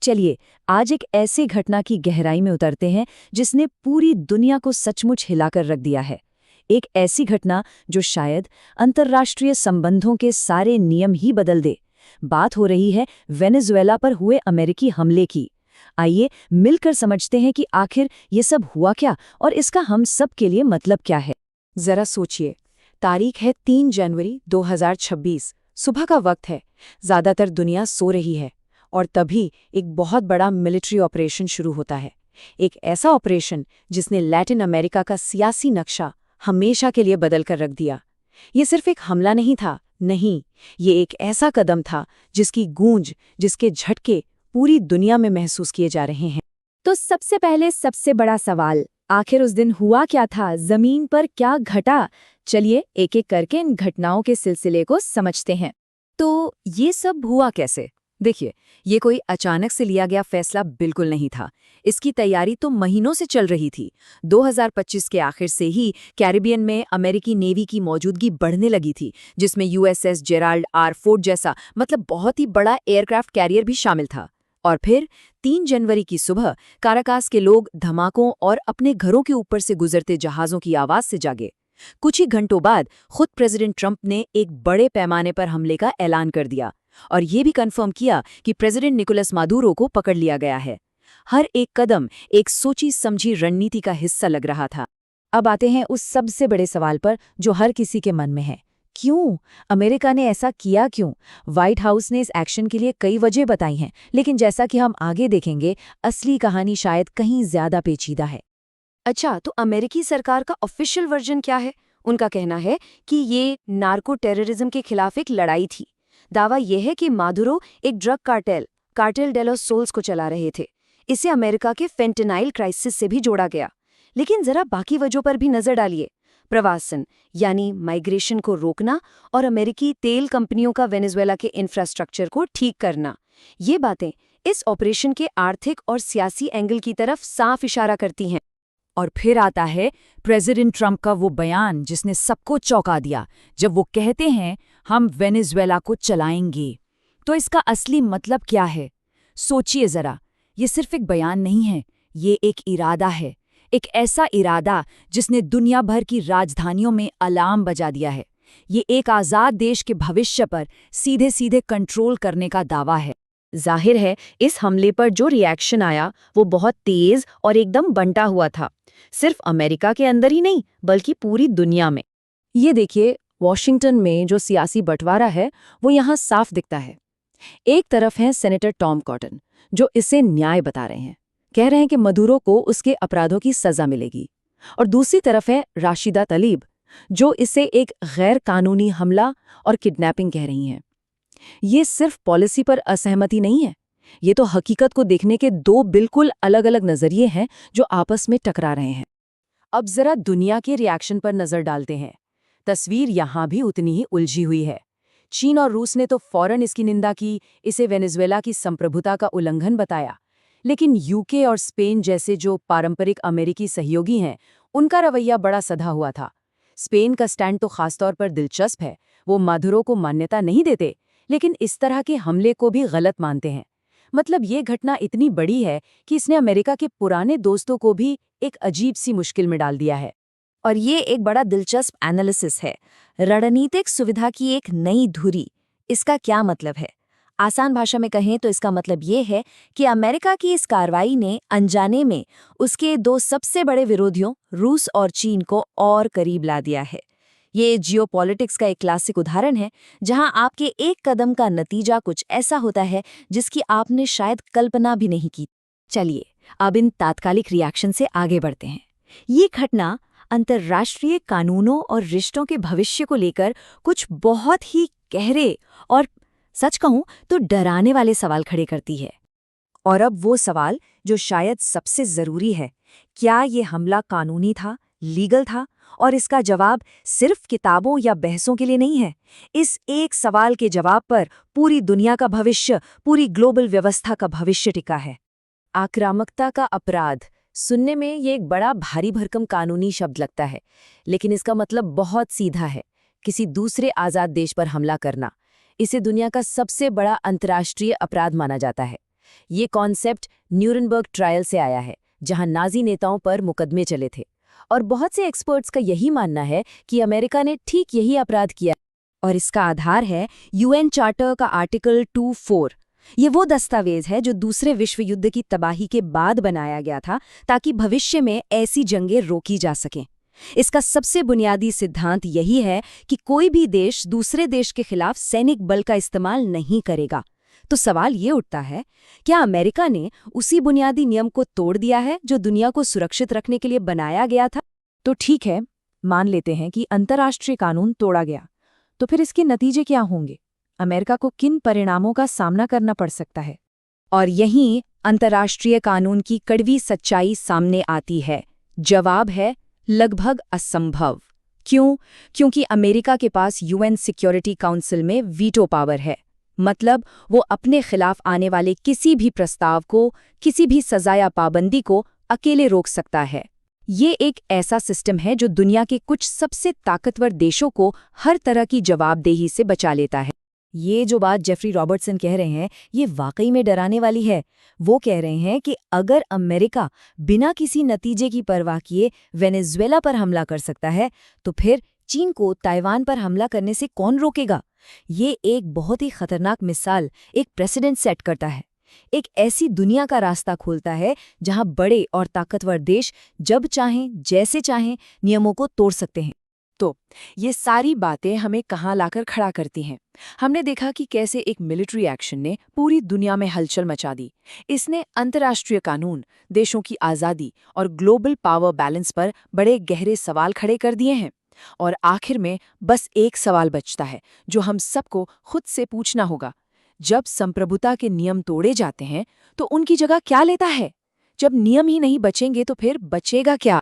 चलिए आज एक ऐसी घटना की गहराई में उतरते हैं जिसने पूरी दुनिया को सचमुच हिलाकर रख दिया है। एक ऐसी घटना जो शायद अंतर्राष्ट्रीय संबंधों के सारे नियम ही बदल दे। बात हो रही है वेनेजुएला पर हुए अमेरिकी हमले की। आइए मिलकर समझते हैं कि आखिर ये सब हुआ क्या और इसका हम सब के लिए मतलब क्या है। जरा सोचिए, तारीख है 3 जनवरी 2026। सुबह का वक्त है, ज्यादातर दुनिया सो रही है और तभी एक बहुत बड़ा मिलिट्री ऑपरेशन शुरू होता है। एक ऐसा ऑपरेशन जिसने लैटिन अमेरिका का सियासी नक्शा हमेशा के लिए बदल कर रख दिया। ये सिर्फ एक हमला नहीं था, नहीं, ये एक ऐसा कदम था जिसकी गूंज, जिसके झटके पूरी दुनिया में महसूस किए जा रहे हैं। तो सबसे पहले सबसे बड़ा सवाल, आखिर उस दिन हुआ क्या था, जमीन पर क्या घटा? चलिए एक एक करके इन घटनाओं के सिलसिले को समझते हैं। तो ये सब हुआ कैसे? देखिए, ये कोई अचानक से लिया गया फैसला बिल्कुल नहीं था। इसकी तैयारी तो महीनों से चल रही थी। 2025 के आखिर से ही कैरिबियन में अमेरिकी नेवी की मौजूदगी बढ़ने लगी थी, जिसमें यूएसएस जेराल्ड आर फोर्ड जैसा मतलब बहुत ही बड़ा एयरक्राफ्ट कैरियर भी शामिल था। और फिर 3 जनवरी की सुबह काराकास के लोग धमाकों और अपने घरों के ऊपर से गुजरते जहाज़ों की आवाज से जागे। कुछ ही घंटों बाद खुद प्रेसिडेंट ट्रंप ने एक बड़े पैमाने पर हमले का ऐलान कर दिया और ये भी कंफर्म किया कि प्रेसिडेंट निकोलस मादुरो को पकड़ लिया गया है। हर एक कदम एक सोची समझी रणनीति का हिस्सा लग रहा था। अब आते हैं उस सबसे बड़े सवाल पर जो हर किसी के मन में है, क्यों? अमेरिका ने ऐसा किया क्यों? व्हाइट हाउस ने इस एक्शन के लिए कई वजह बताई हैं, लेकिन जैसा कि हम आगे देखेंगे, असली कहानी शायद कहीं ज्यादा पेचीदा है। अच्छा, तो अमेरिकी सरकार का ऑफिशियल वर्जन क्या है? उनका कहना है कि ये नार्को टेररिज्म के खिलाफ एक लड़ाई थी। दावा यह है कि मादुरो एक drug cartel de los Soles को चला रहे थे। इसे अमेरिका के फेंटेनाइल क्राइसिस से भी जोड़ा गया। लेकिन जरा बाकी वजहों पर भी नजर डालिए। प्रवासन यानी माइग्रेशन को रोकना और अमेरिकी तेल कंपनियों का वेनेजुएला के इंफ्रास्ट्रक्चर को ठीक करना, ये बातें इस ऑपरेशन के आर्थिक और सियासी एंगल की तरफ साफ इशारा करती हैं। और फिर आता है प्रेसिडेंट ट्रंप का वो बयान जिसने सबको चौंका दिया, जब वो कहते हैं हम वेनेजुएला को चलाएंगे। तो इसका असली मतलब क्या है? सोचिए जरा, ये सिर्फ एक बयान नहीं है, ये एक इरादा है। एक ऐसा इरादा जिसने दुनिया भर की राजधानियों में अलार्म बजा दिया है। ये एक आज़ाद देश के भविष्य पर सीधे सीधे कंट्रोल करने का दावा है। जाहिर है इस हमले पर जो रिएक्शन आया वो बहुत तेज और एकदम बंटा हुआ था, सिर्फ अमेरिका के अंदर ही नहीं बल्कि पूरी दुनिया में। ये देखिए, वॉशिंगटन में जो सियासी बंटवारा है वो यहाँ साफ दिखता है। एक तरफ है सेनेटर टॉम कॉटन, जो इसे न्याय बता रहे हैं, कह रहे हैं कि मदुरो को उसके अपराधों की सजा मिलेगी। और दूसरी तरफ है राशिदा तलीब, जो इसे एक गैर कानूनी हमला और किडनैपिंग कह रही हैं। ये सिर्फ पॉलिसी पर असहमति नहीं है, ये तो हकीकत को देखने के दो बिल्कुल अलग अलग नजरिए हैं जो आपस में टकरा रहे हैं। अब जरा दुनिया के रिएक्शन पर नजर डालते हैं। तस्वीर यहाँ भी उतनी ही उलझी हुई है। चीन और रूस ने तो फौरन इसकी निंदा की, इसे वेनेजुएला की संप्रभुता का उल्लंघन बताया। लेकिन यूके और स्पेन जैसे जो पारंपरिक अमेरिकी सहयोगी हैं, उनका रवैया बड़ा सधा हुआ था। स्पेन का स्टैंड तो खासतौर पर दिलचस्प है। वो मादुरो को मान्यता नहीं देते, लेकिन इस तरह के हमले को भी गलत मानते हैं। मतलब ये घटना इतनी बड़ी है कि इसने अमेरिका के पुराने दोस्तों को भी एक अजीब सी मुश्किल में डाल दिया है। और ये एक बड़ा दिलचस्प एनालिसिस है, रणनीतिक सुविधा की एक नई धुरी। इसका क्या मतलब है? आसान भाषा में कहें तो इसका मतलब ये है कि अमेरिका की इस कार्रवाई ने अनजाने में उसके दो सबसे बड़े विरोधियों रूस और चीन को और करीब ला दिया है। ये जियोपॉलिटिक्स का एक क्लासिक उदाहरण है, जहां आपके एक कदम का नतीजा कुछ ऐसा होता है जिसकी आपने शायद कल्पना भी नहीं की। चलिए अब इन तात्कालिक रिएक्शन से आगे बढ़ते हैं। ये घटना अंतर्राष्ट्रीय कानूनों और रिश्तों के भविष्य को लेकर कुछ बहुत ही गहरे और सच कहूं तो डराने वाले सवाल खड़े करती है। और अब वो सवाल जो शायद सबसे जरूरी है, क्या ये हमला कानूनी था, लीगल था? और इसका जवाब सिर्फ किताबों या बहसों के लिए नहीं है। इस एक सवाल के जवाब पर पूरी दुनिया का भविष्य, पूरी ग्लोबल व्यवस्था का भविष्य टिका है। आक्रामकता का अपराध सुनने में ये एक बड़ा भारी भरकम कानूनी शब्द लगता है, लेकिन इसका मतलब बहुत सीधा है, किसी दूसरे आज़ाद देश पर हमला करना। इसे दुनिया का सबसे बड़ा अंतर्राष्ट्रीय अपराध माना जाता है। ये कॉन्सेप्ट न्यूरनबर्ग ट्रायल से आया है, जहां नाजी नेताओं पर मुकदमे चले थे। और बहुत से एक्सपर्ट्स का यही मानना है कि अमेरिका ने ठीक यही अपराध किया, और इसका आधार है यूएन चार्टर का आर्टिकल 24। ये वो दस्तावेज है जो दूसरे विश्व युद्ध की तबाही के बाद बनाया गया था, ताकि भविष्य में ऐसी जंगें रोकी जा सकें। इसका सबसे बुनियादी सिद्धांत यही है कि कोई भी देश दूसरे देश के खिलाफ सैनिक बल का इस्तेमाल नहीं करेगा। तो सवाल ये उठता है, क्या अमेरिका ने उसी बुनियादी नियम को तोड़ दिया है जो दुनिया को सुरक्षित रखने के लिए बनाया गया था? तो ठीक है, मान लेते हैं कि अंतर्राष्ट्रीय कानून तोड़ा गया, तो फिर इसके नतीजे क्या होंगे? अमेरिका को किन परिणामों का सामना करना पड़ सकता है? और यहीं अंतर्राष्ट्रीय कानून की कड़वी सच्चाई सामने आती है। जवाब है लगभग असंभव। क्यों? क्योंकि अमेरिका के पास यूएन सिक्योरिटी काउंसिल में वीटो पावर है। मतलब वो अपने खिलाफ आने वाले किसी भी प्रस्ताव को, किसी भी सजा या पाबंदी को अकेले रोक सकता है। ये एक ऐसा सिस्टम है जो दुनिया के कुछ सबसे ताकतवर देशों को हर तरह की जवाबदेही से बचा लेता है। ये जो बात जेफरी रॉबर्टसन कह रहे हैं, ये वाकई में डराने वाली है। वो कह रहे हैं कि अगर अमेरिका बिना किसी नतीजे की परवाह किए वेनेजुएला पर हमला कर सकता है, तो फिर चीन को ताइवान पर हमला करने से कौन रोकेगा? ये एक बहुत ही खतरनाक मिसाल, एक प्रेसिडेंट सेट करता है। एक ऐसी दुनिया का रास्ता खोलता है जहां बड़े और ताकतवर देश जब चाहें, जैसे चाहें, नियमों को तोड़ सकते हैं। तो ये सारी बातें हमें कहाँ लाकर खड़ा करती हैं? हमने देखा कि कैसे एक मिलिट्री एक्शन ने पूरी दुनिया में हलचल मचा दी। इसने अंतर्राष्ट्रीय कानून, देशों की आज़ादी और ग्लोबल पावर बैलेंस पर बड़े गहरे सवाल खड़े कर दिए हैं। और आखिर में बस एक सवाल बचता है जो हम सबको खुद से पूछना होगा। जब संप्रभुता के नियम तोड़े जाते हैं तो उनकी जगह क्या लेता है? जब नियम ही नहीं बचेंगे तो फिर बचेगा क्या?